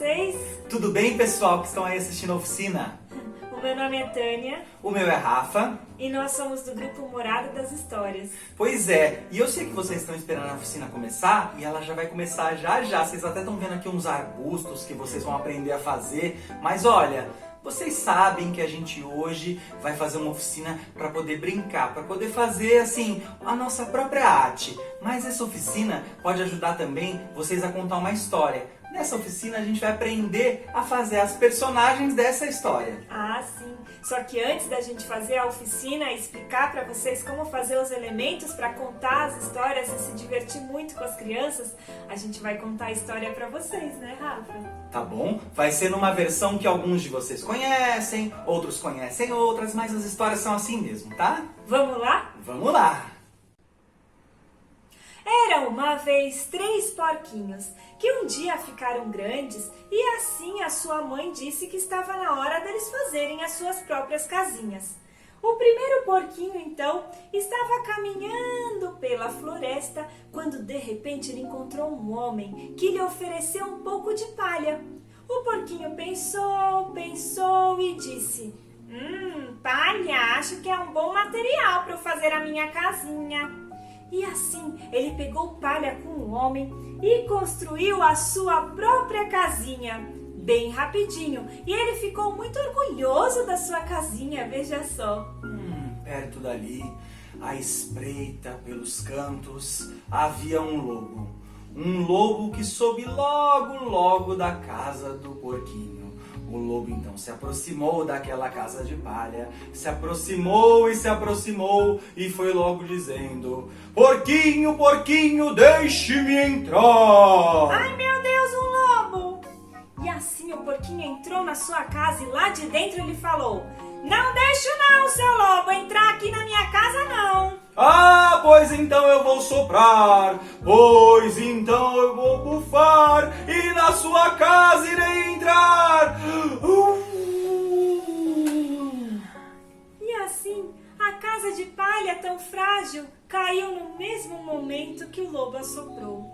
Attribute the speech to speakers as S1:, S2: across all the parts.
S1: vocês?
S2: Tudo bem, pessoal que estão aí assistindo a oficina?
S1: O meu nome é Tânia
S2: O meu é Rafa.
S1: e nós somos do grupo Morada das Histórias.
S2: Pois é, e eu sei que vocês estão esperando a oficina começar e ela já vai começar já já. Vocês até estão vendo aqui uns arbustos que vocês vão aprender a fazer. Mas olha, vocês sabem que a gente hoje vai fazer uma oficina para poder brincar, para poder fazer assim a nossa própria arte. Mas essa oficina pode ajudar também vocês a contar uma história. Nessa oficina a gente vai aprender a fazer as personagens dessa história.
S1: Ah, sim. Só que antes da gente fazer a oficina e explicar para vocês como fazer os elementos para contar as histórias e se divertir muito com as crianças, a gente vai contar a história para vocês, né, Rafa?
S2: Tá bom? Vai ser numa versão que alguns de vocês conhecem, outros conhecem outras, mas as histórias são assim mesmo, tá?
S1: Vamos lá?
S2: Vamos lá!
S1: Era uma vez 3 porquinhos que um dia ficaram grandes e assim a sua mãe disse que estava na hora deles fazerem as suas próprias casinhas. O primeiro porquinho, então, estava caminhando pela floresta quando de repente ele encontrou um homem que lhe ofereceu um pouco de palha. O porquinho pensou e disse: palha, acho que é um bom material para eu fazer a minha casinha. E assim ele pegou palha com o homem e construiu a sua própria casinha, bem rapidinho. E ele ficou muito orgulhoso da sua casinha, veja só.
S2: Perto dali, à espreita pelos cantos, havia um lobo. Um lobo que soube logo da casa do porquinho. O lobo então se aproximou daquela casa de palha, se aproximou e foi logo dizendo: Porquinho, porquinho, deixe-me entrar!
S1: Ai, meu Deus, um lobo! E assim o porquinho entrou na sua casa e lá de dentro ele falou: Não deixo não, seu lobo, entrar aqui na minha casa não!
S2: Ah, pois então eu vou soprar, pois então eu vou bufar, e na sua casa irei entrar.
S1: E assim, a casa de palha tão frágil caiu no mesmo momento que o lobo assoprou.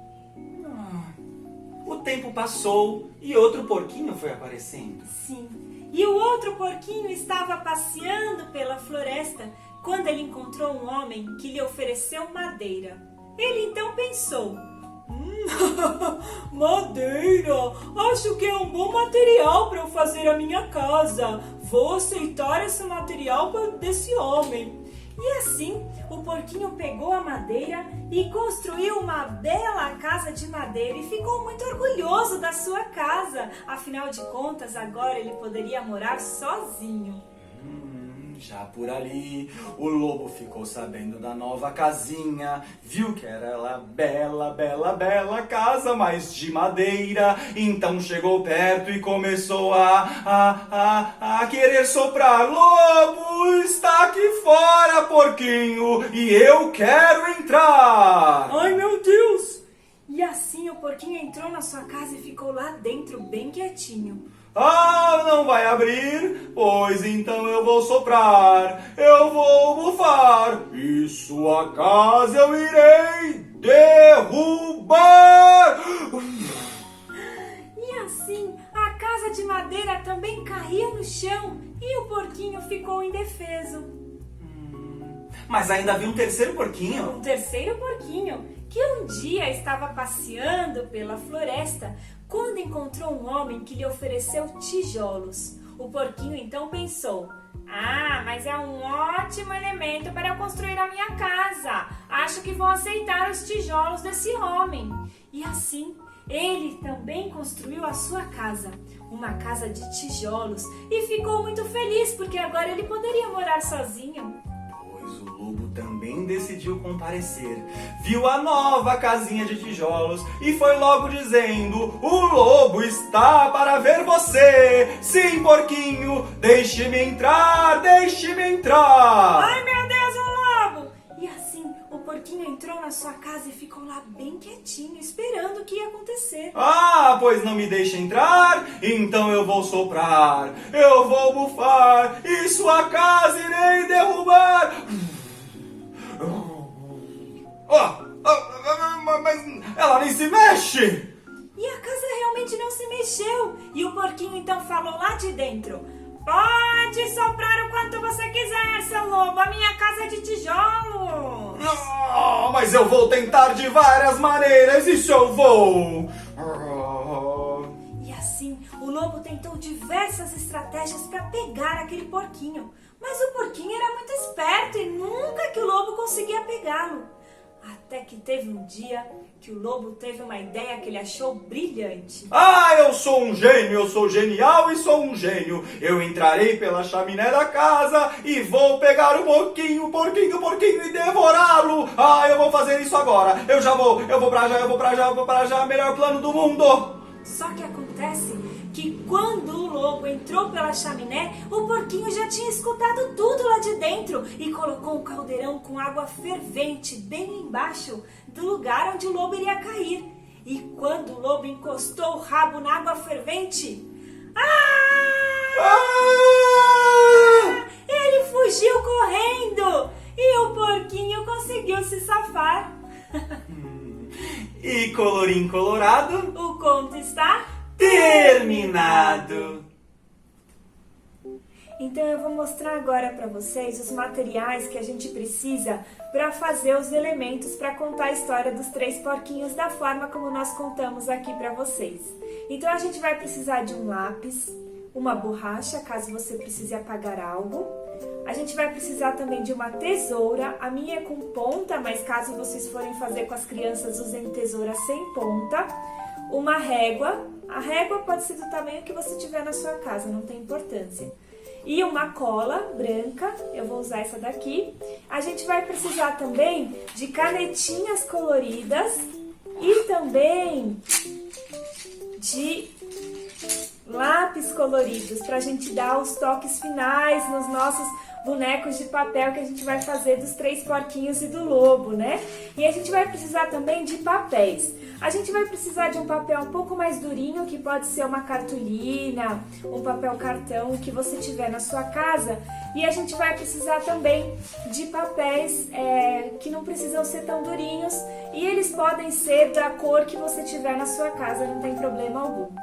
S2: O tempo passou e outro porquinho foi aparecendo.
S1: Sim, e o outro porquinho estava passeando pela floresta quando ele encontrou um homem que lhe ofereceu madeira. Ele então pensou: madeira, acho que é um bom material para eu fazer a minha casa. Vou aceitar esse material desse homem. E assim, o porquinho pegou a madeira e construiu uma bela casa de madeira e ficou muito orgulhoso da sua casa. Afinal de contas, agora ele poderia morar sozinho.
S2: Já por ali, o lobo ficou sabendo da nova casinha, viu que era ela bela casa, mas de madeira. Então chegou perto e começou a querer soprar. Lobo, está aqui fora, porquinho, e eu quero entrar.
S1: Ai, meu Deus! E assim o porquinho entrou na sua casa e ficou lá dentro bem quietinho.
S2: Ah, não vai abrir? Pois então eu vou soprar, eu vou bufar, e sua casa eu irei derrubar.
S1: E assim, a casa de madeira também caía no chão e o porquinho ficou indefeso.
S2: Mas ainda havia um terceiro porquinho.
S1: O terceiro porquinho, que um dia estava passeando pela floresta, quando encontrou um homem que lhe ofereceu tijolos. O porquinho então pensou: mas é um ótimo elemento para eu construir a minha casa. Acho que vou aceitar os tijolos desse homem. E assim, ele também construiu a sua casa, uma casa de tijolos, e ficou muito feliz porque agora ele poderia morar sozinho.
S2: Pois o lobo também decidiu comparecer. Viu a nova casinha de tijolos e foi logo dizendo: O lobo está para ver você. Sim, porquinho, deixe-me entrar, deixe-me entrar.
S1: Ai, meu Deus, um lobo! E assim, o porquinho entrou na sua casa e ficou lá bem quietinho, esperando o que ia acontecer.
S2: Ah, pois não me deixa entrar? Então eu vou soprar, eu vou bufar, e sua casa irei derrubar. Mas ela nem se mexe!
S1: E a casa realmente não se mexeu. mexeu. E o porquinho então falou lá de dentro: pode soprar o quanto você quiser, seu lobo, a minha casa é de tijolo.
S2: Mas eu vou tentar de várias maneiras, isso eu vou.
S1: E assim, o lobo tentou diversas estratégias para pegar aquele porquinho. Mas o porquinho era muito esperto e nunca que o lobo conseguia pegá-lo. Até que teve um dia que o lobo teve uma ideia que ele achou brilhante.
S2: Eu sou um gênio, eu sou genial e sou um gênio. Eu entrarei pela chaminé da casa e vou pegar o porquinho e devorá-lo. Eu vou fazer isso agora. Eu vou pra já, melhor plano do mundo.
S1: Só que acontece que quando o lobo entrou pela chaminé, o porquinho já tinha escutado tudo lá de dentro e colocou um caldeirão com água fervente bem embaixo do lugar onde o lobo iria cair. E quando o lobo encostou o rabo na água fervente, ele fugiu correndo e o porquinho conseguiu se safar.
S2: E colorim colorado,
S1: O conto está
S2: terminado.
S1: Então eu vou mostrar agora para vocês os materiais que a gente precisa para fazer os elementos para contar a história dos 3 porquinhos da forma como nós contamos aqui para vocês. Então a gente vai precisar de um lápis, uma borracha, caso você precise apagar algo. A gente vai precisar também de uma tesoura, a minha é com ponta, mas caso vocês forem fazer com as crianças, usem tesoura sem ponta. Uma régua, a régua pode ser do tamanho que você tiver na sua casa, não tem importância. E uma cola branca, eu vou usar essa daqui. A gente vai precisar também de canetinhas coloridas e também de lápis coloridos para a gente dar os toques finais nos nossos bonecos de papel que a gente vai fazer dos 3 porquinhos e do lobo, né? E a gente vai precisar também de papéis. A gente vai precisar de um papel um pouco mais durinho, que pode ser uma cartolina, um papel cartão, o que você tiver na sua casa. E a gente vai precisar também de papéis que não precisam ser tão durinhos e eles podem ser da cor que você tiver na sua casa, não tem problema algum.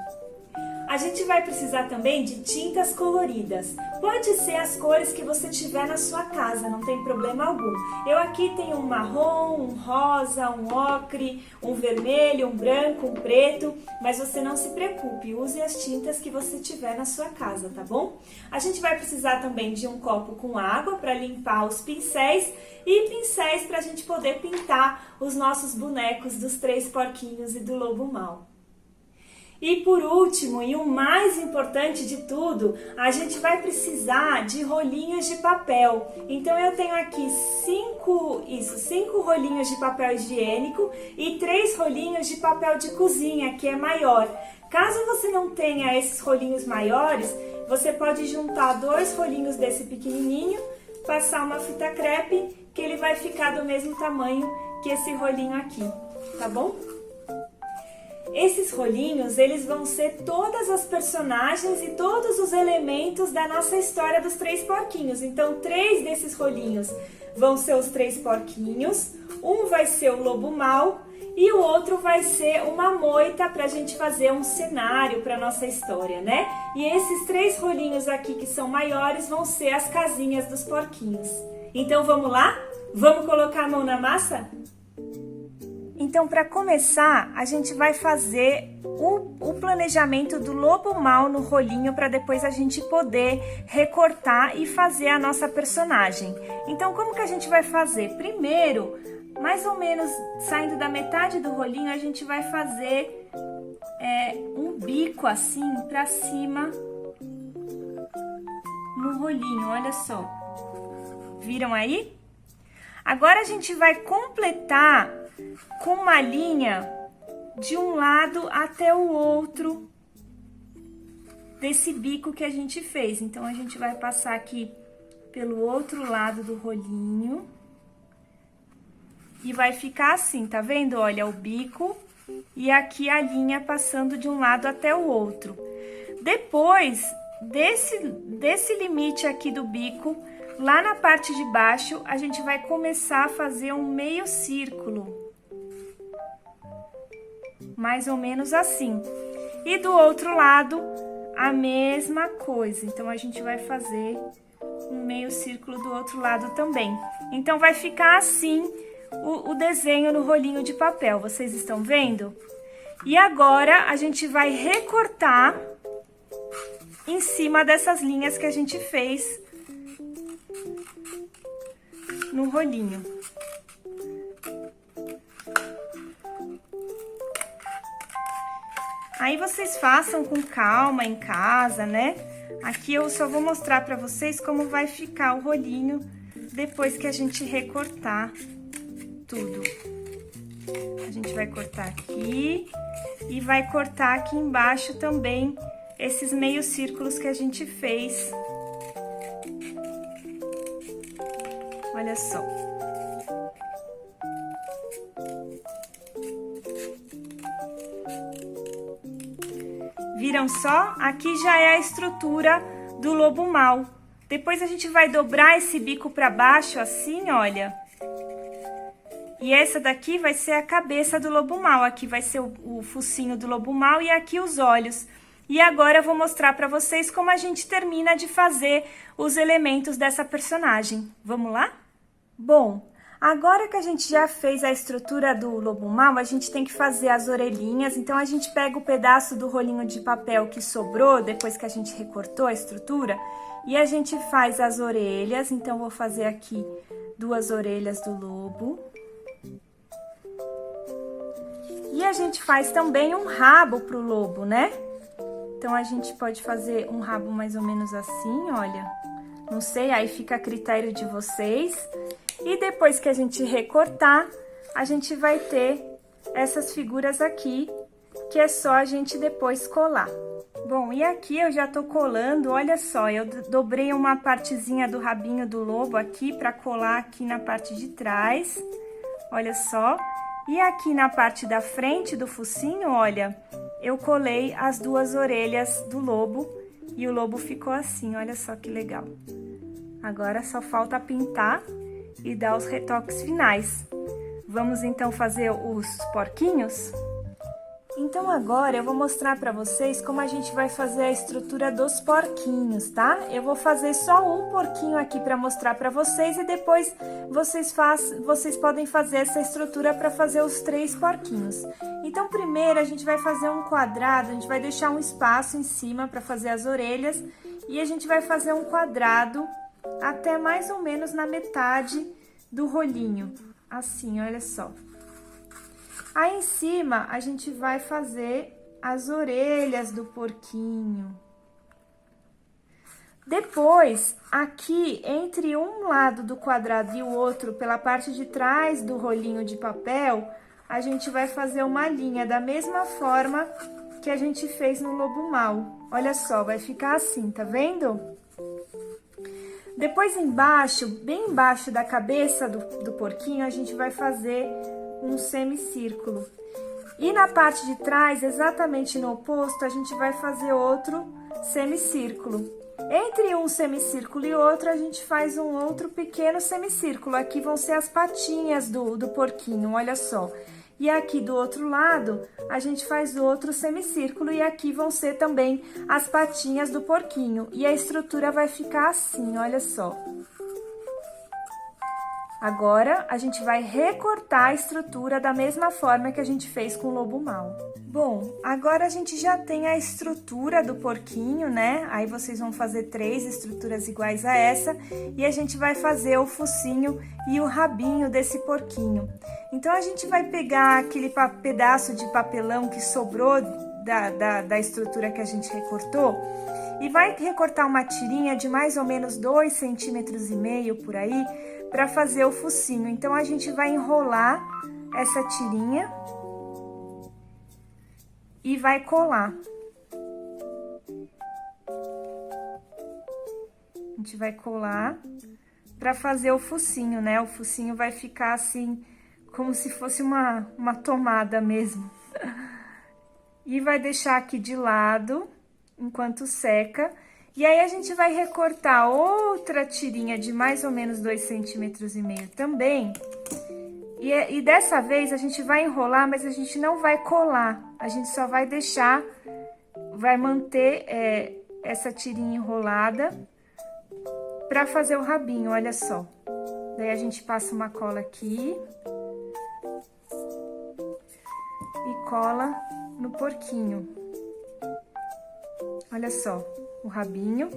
S1: A gente vai precisar também de tintas coloridas. Pode ser as cores que você tiver na sua casa, não tem problema algum. Eu aqui tenho um marrom, um rosa, um ocre, um vermelho, um branco, um preto, mas você não se preocupe, use as tintas que você tiver na sua casa, tá bom? A gente vai precisar também de um copo com água para limpar os pincéis e pincéis para a gente poder pintar os nossos bonecos dos 3 porquinhos e do lobo mau. E por último, e o mais importante de tudo, a gente vai precisar de rolinhos de papel. Então eu tenho aqui 5 rolinhos de papel higiênico e 3 rolinhos de papel de cozinha, que é maior. Caso você não tenha esses rolinhos maiores, você pode juntar 2 rolinhos desse pequenininho, passar uma fita crepe, que ele vai ficar do mesmo tamanho que esse rolinho aqui, tá bom? Esses rolinhos, eles vão ser todas as personagens e todos os elementos da nossa história dos 3 porquinhos. Então, 3 desses rolinhos vão ser os 3 porquinhos, um vai ser o lobo mau e o outro vai ser uma moita para a gente fazer um cenário para nossa história, né? E esses 3 rolinhos aqui que são maiores vão ser as casinhas dos porquinhos. Então, vamos lá? Vamos colocar a mão na massa? Então, para começar, a gente vai fazer o planejamento do lobo mau no rolinho para depois a gente poder recortar e fazer a nossa personagem. Então, como que a gente vai fazer? Primeiro, mais ou menos saindo da metade do rolinho, a gente vai fazer um bico assim para cima no rolinho, olha só. Viram aí? Agora a gente vai completar com uma linha de um lado até o outro desse bico que a gente fez. Então, a gente vai passar aqui pelo outro lado do rolinho e vai ficar assim, tá vendo? Olha, o bico e aqui a linha passando de um lado até o outro. Depois desse limite aqui do bico, lá na parte de baixo, a gente vai começar a fazer um meio círculo. Mais ou menos assim. E do outro lado, a mesma coisa. Então, a gente vai fazer um meio círculo do outro lado também. Então, vai ficar assim o desenho no rolinho de papel. Vocês estão vendo? E agora, a gente vai recortar em cima dessas linhas que a gente fez no rolinho. Aí vocês façam com calma em casa, né? Aqui eu só vou mostrar pra vocês como vai ficar o rolinho depois que a gente recortar tudo. A gente vai cortar aqui e vai cortar aqui embaixo também esses meios círculos que a gente fez. Olha só. Viram só? Aqui já é a estrutura do lobo mau. Depois a gente vai dobrar esse bico para baixo assim, olha. E essa daqui vai ser a cabeça do lobo mau. Aqui vai ser o focinho do lobo mau e aqui os olhos. E agora eu vou mostrar para vocês como a gente termina de fazer os elementos dessa personagem. Vamos lá? Bom, agora que a gente já fez a estrutura do lobo mau, a gente tem que fazer as orelhinhas. Então, a gente pega o pedaço do rolinho de papel que sobrou, depois que a gente recortou a estrutura, e a gente faz as orelhas. Então, vou fazer aqui 2 orelhas do lobo. E a gente faz também um rabo pro lobo, né? Então, a gente pode fazer um rabo mais ou menos assim, olha. Não sei, aí fica a critério de vocês. E depois que a gente recortar, a gente vai ter essas figuras aqui, que é só a gente depois colar. Bom, e aqui eu já tô colando, olha só, eu dobrei uma partezinha do rabinho do lobo aqui pra colar aqui na parte de trás, olha só. E aqui na parte da frente do focinho, olha, eu colei as 2 orelhas do lobo e o lobo ficou assim, olha só que legal. Agora só falta pintar e dar os retoques finais. Vamos então fazer os porquinhos? Então agora eu vou mostrar para vocês como a gente vai fazer a estrutura dos porquinhos, tá? Eu vou fazer só um porquinho aqui para mostrar para vocês e depois vocês podem fazer essa estrutura para fazer os 3 porquinhos. Então primeiro a gente vai fazer um quadrado, a gente vai deixar um espaço em cima para fazer as orelhas e a gente vai fazer um quadrado até mais ou menos na metade do rolinho, assim, olha só. Aí em cima a gente vai fazer as orelhas do porquinho. Depois, aqui entre um lado do quadrado e o outro, pela parte de trás do rolinho de papel, a gente vai fazer uma linha da mesma forma que a gente fez no lobo mau. Olha só, vai ficar assim, tá vendo? Depois embaixo, bem embaixo da cabeça do porquinho, a gente vai fazer um semicírculo. E na parte de trás, exatamente no oposto, a gente vai fazer outro semicírculo. Entre um semicírculo e outro, a gente faz um outro pequeno semicírculo. Aqui vão ser as patinhas do porquinho, olha só. E aqui do outro lado, a gente faz outro semicírculo e aqui vão ser também as patinhas do porquinho. E a estrutura vai ficar assim, olha só. Agora, a gente vai recortar a estrutura da mesma forma que a gente fez com o lobo mau. Bom, agora a gente já tem a estrutura do porquinho, né? Aí vocês vão fazer 3 estruturas iguais a essa e a gente vai fazer o focinho e o rabinho desse porquinho. Então, a gente vai pegar aquele pedaço de papelão que sobrou da estrutura que a gente recortou e vai recortar uma tirinha de mais ou menos 2,5 centímetros por aí, para fazer o focinho. Então, a gente vai enrolar essa tirinha e vai colar. A gente vai colar para fazer o focinho, né? O focinho vai ficar assim, como se fosse uma tomada mesmo. E vai deixar aqui de lado, enquanto seca. E aí, a gente vai recortar outra tirinha de mais ou menos 2,5 centímetros também. E dessa vez, a gente vai enrolar, mas a gente não vai colar. A gente só vai deixar vai manter essa tirinha enrolada para fazer o rabinho, olha só. Daí a gente passa uma cola aqui e cola no porquinho. Olha só, o rabinho.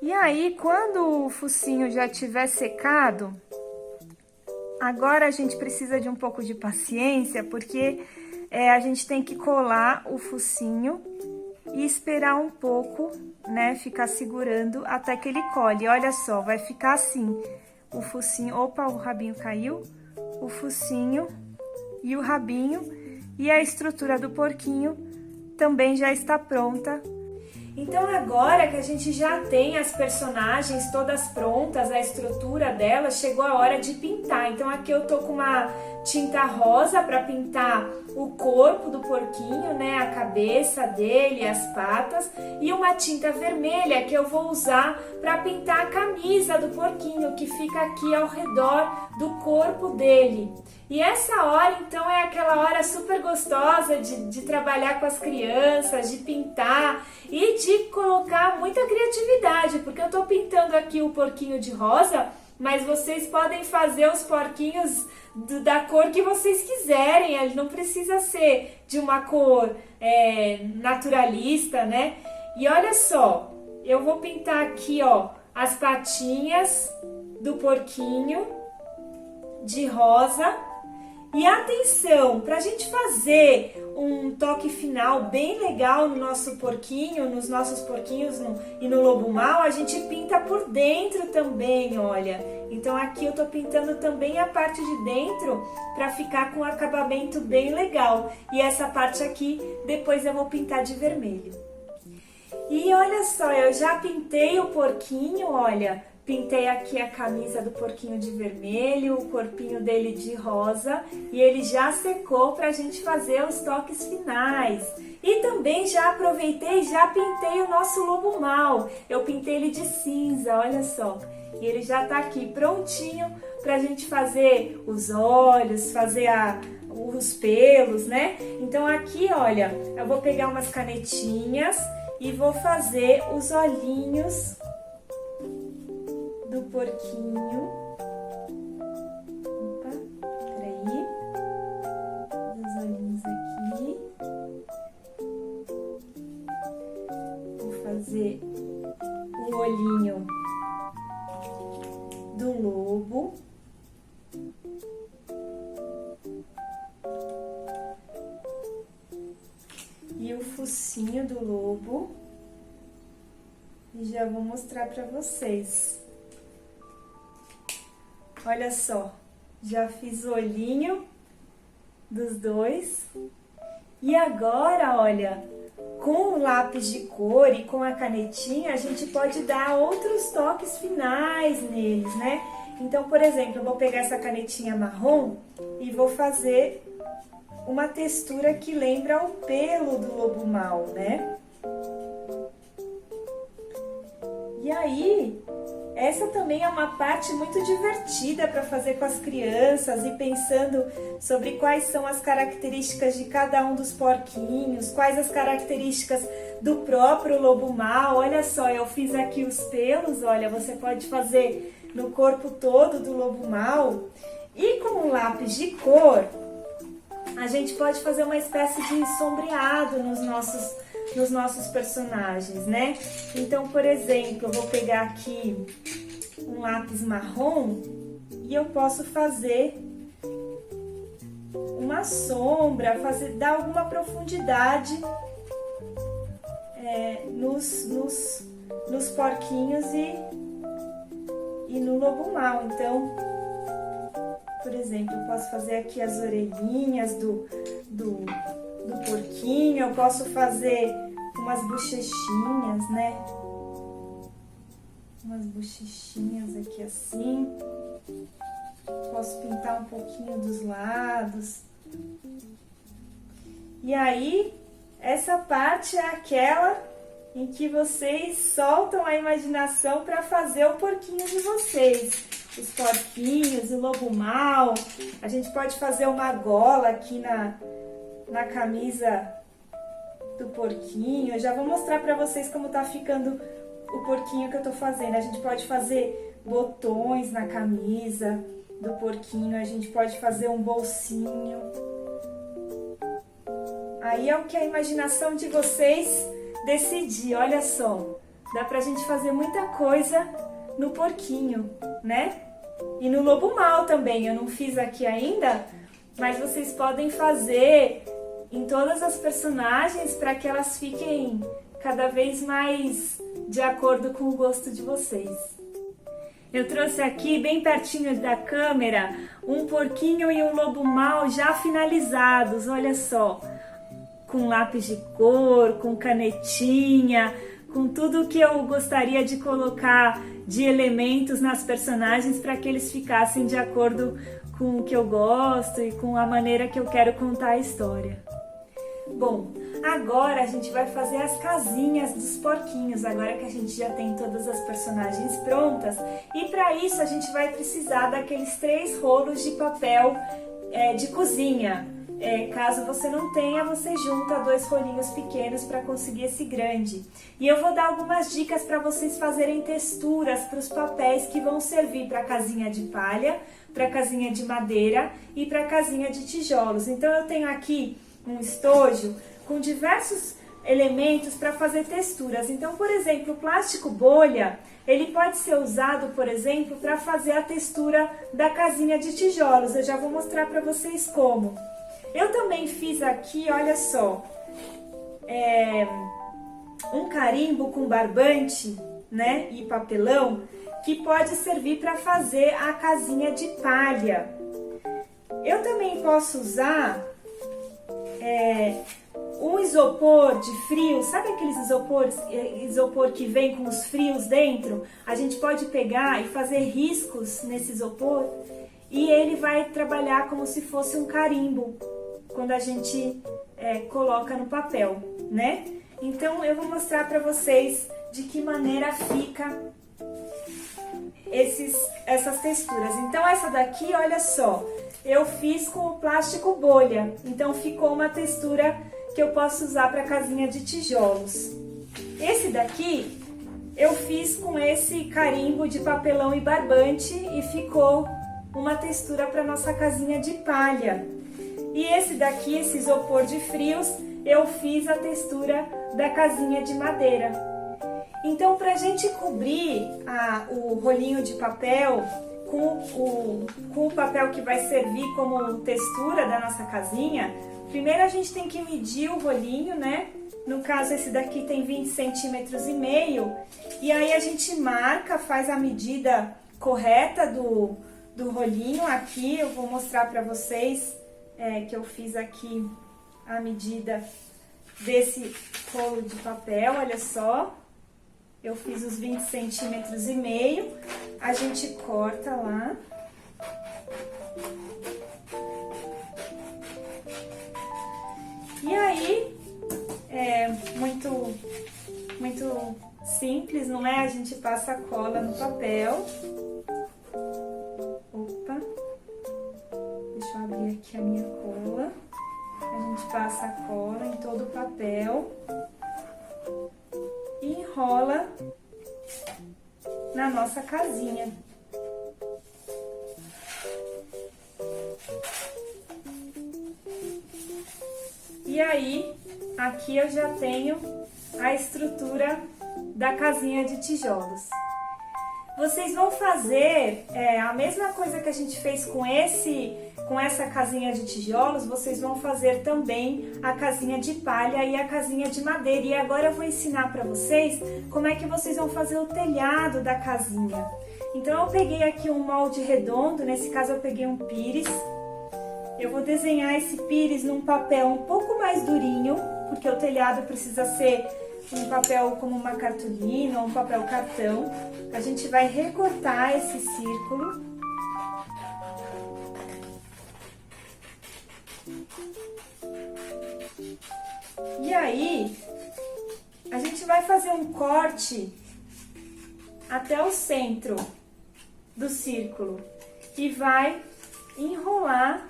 S1: E aí, quando o focinho já tiver secado, agora a gente precisa de um pouco de paciência, porque a gente tem que colar o focinho e esperar um pouco, né? Ficar segurando até que ele cole. Olha só, vai ficar assim, o focinho... Opa, o rabinho caiu. O focinho e o rabinho. E a estrutura do porquinho também já está pronta. Então, agora que a gente já tem as personagens todas prontas, a estrutura delas, chegou a hora de pintar. Então, aqui eu tô com uma tinta rosa para pintar o corpo do porquinho, né? A cabeça dele, as patas. E uma tinta vermelha que eu vou usar para pintar a camisa do porquinho, que fica aqui ao redor do corpo dele. E essa hora, então, é aquela hora super gostosa de trabalhar com as crianças, de pintar e de colocar muita criatividade, porque eu tô pintando aqui o porquinho de rosa, mas vocês podem fazer os porquinhos da cor que vocês quiserem, ele não precisa ser de uma cor naturalista, né? E olha só, eu vou pintar aqui, ó, as patinhas do porquinho de rosa. E atenção, para a gente fazer um toque final bem legal no nosso porquinho, nos nossos porquinhos e no lobo mau, a gente pinta por dentro também, olha. Então aqui eu tô pintando também a parte de dentro para ficar com um acabamento bem legal. E essa parte aqui, depois eu vou pintar de vermelho. E olha só, eu já pintei o porquinho, olha. Pintei aqui a camisa do porquinho de vermelho, o corpinho dele de rosa e ele já secou para a gente fazer os toques finais. E também já aproveitei e já pintei o nosso lobo mau. Eu pintei ele de cinza, olha só. E ele já tá aqui prontinho para a gente fazer os olhos, fazer os pelos, né? Então aqui, olha, eu vou pegar umas canetinhas e vou fazer os olhinhos do porquinho. Opa, peraí. Os olhinhos aqui. Vou fazer o olhinho do lobo. E o focinho do lobo. E já vou mostrar para vocês. Olha só, já fiz o olhinho dos dois. E agora, olha, com o lápis de cor e com a canetinha, a gente pode dar outros toques finais neles, né? Então, por exemplo, eu vou pegar essa canetinha marrom e vou fazer uma textura que lembra o pelo do lobo mau, né? E aí, essa também é uma parte muito divertida para fazer com as crianças e pensando sobre quais são as características de cada um dos porquinhos, quais as características do próprio lobo mau. Olha só, eu fiz aqui os pelos, olha, você pode fazer no corpo todo do lobo mau. E com o lápis de cor, a gente pode fazer uma espécie de sombreado nos nossos personagens, né? Então, por exemplo, eu vou pegar aqui um lápis marrom e eu posso fazer uma sombra, dar alguma profundidade nos porquinhos e no lobo mau. Então, por exemplo, eu posso fazer aqui as orelhinhas do porquinho, eu posso fazer umas bochechinhas, né? Umas bochechinhas aqui assim. Posso pintar um pouquinho dos lados. E aí, essa parte é aquela em que vocês soltam a imaginação para fazer o porquinho de vocês. Os porquinhos, o lobo mau. A gente pode fazer uma gola aqui na camisa do porquinho. Eu já vou mostrar pra vocês como tá ficando o porquinho que eu tô fazendo. A gente pode fazer botões na camisa do porquinho, a gente pode fazer um bolsinho. Aí é o que a imaginação de vocês decidir, olha só. Dá pra gente fazer muita coisa no porquinho, né? E no lobo mau também, eu não fiz aqui ainda, mas vocês podem fazer em todas as personagens para que elas fiquem cada vez mais de acordo com o gosto de vocês. Eu trouxe aqui, bem pertinho da câmera, um porquinho e um lobo mau já finalizados, olha só. Com lápis de cor, com canetinha, com tudo que eu gostaria de colocar de elementos nas personagens para que eles ficassem de acordo com o que eu gosto e com a maneira que eu quero contar a história. Bom, agora a gente vai fazer as casinhas dos porquinhos, agora que a gente já tem todas as personagens prontas. E para isso a gente vai precisar daqueles 3 rolos de papel de cozinha. Caso você não tenha, você junta 2 rolinhos pequenos para conseguir esse grande. E eu vou dar algumas dicas para vocês fazerem texturas para os papéis que vão servir para a casinha de palha, para a casinha de madeira e para a casinha de tijolos. Então eu tenho aqui um estojo com diversos elementos para fazer texturas. Então, por exemplo, o plástico bolha, ele pode ser usado, por exemplo, para fazer a textura da casinha de tijolos. Eu já vou mostrar para vocês como. Eu também fiz aqui, olha só, um carimbo com barbante, né, e papelão, que pode servir para fazer a casinha de palha. Eu também posso usar um isopor de frio, sabe aqueles isopor que vem com os frios dentro? A gente pode pegar e fazer riscos nesse isopor e ele vai trabalhar como se fosse um carimbo quando a gente coloca no papel, né? Então eu vou mostrar para vocês de que maneira fica essas texturas. Então essa daqui, olha só, eu fiz com o plástico bolha, então ficou uma textura que eu posso usar para casinha de tijolos. Esse daqui eu fiz com esse carimbo de papelão e barbante e ficou uma textura para nossa casinha de palha. E esse daqui, esse isopor de frios, eu fiz a textura da casinha de madeira. Então, para a gente cobrir o rolinho de papel com o papel que vai servir como textura da nossa casinha, primeiro a gente tem que medir o rolinho, né? No caso, esse daqui tem 20 centímetros e meio. E aí a gente marca, faz a medida correta do rolinho. Aqui eu vou mostrar para vocês que eu fiz aqui a medida desse rolo de papel, olha só. Eu fiz os 20 centímetros e meio, a gente corta lá. E aí, muito simples, não é? A gente passa a cola no papel. Opa, deixa eu abrir aqui a minha cola. A gente passa a cola em todo o papel e enrola na nossa casinha. E aí, aqui eu já tenho a estrutura da casinha de tijolos. Vocês vão fazer a mesma coisa que a gente fez com essa casinha de tijolos, vocês vão fazer também a casinha de palha e a casinha de madeira. E agora eu vou ensinar para vocês como é que vocês vão fazer o telhado da casinha. Então eu peguei aqui um molde redondo, nesse caso eu peguei um pires. Eu vou desenhar esse pires num papel um pouco mais durinho, porque o telhado precisa ser um papel como uma cartolina ou um papel cartão. A gente vai recortar esse círculo. E aí, a gente vai fazer um corte até o centro do círculo e vai enrolar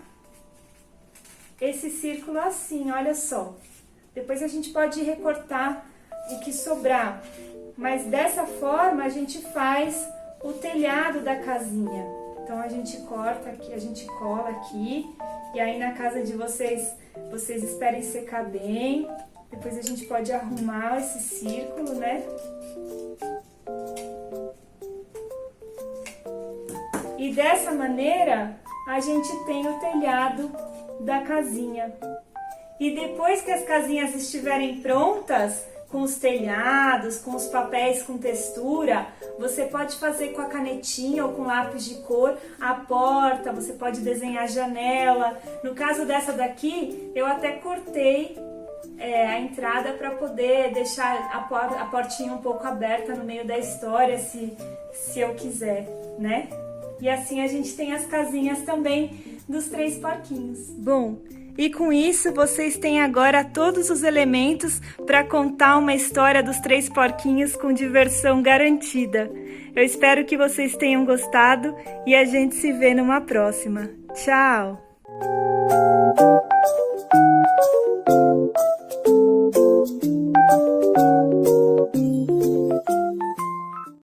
S1: esse círculo assim, olha só. Depois a gente pode recortar o que sobrar. Mas dessa forma a gente faz o telhado da casinha. Então a gente corta aqui, a gente cola aqui. E aí na casa de vocês esperem secar bem. Depois a gente pode arrumar esse círculo, né? E dessa maneira a gente tem o telhado da casinha. E depois que as casinhas estiverem prontas, com os telhados, com os papéis com textura, você pode fazer com a canetinha ou com lápis de cor a porta, você pode desenhar a janela. No caso dessa daqui, eu até cortei a entrada para poder deixar a portinha um pouco aberta no meio da história, se eu quiser, né? E assim a gente tem as casinhas também dos 3 porquinhos. Bom, e com isso vocês têm agora todos os elementos para contar uma história dos 3 porquinhos com diversão garantida. Eu espero que vocês tenham gostado e a gente se vê numa próxima. Tchau!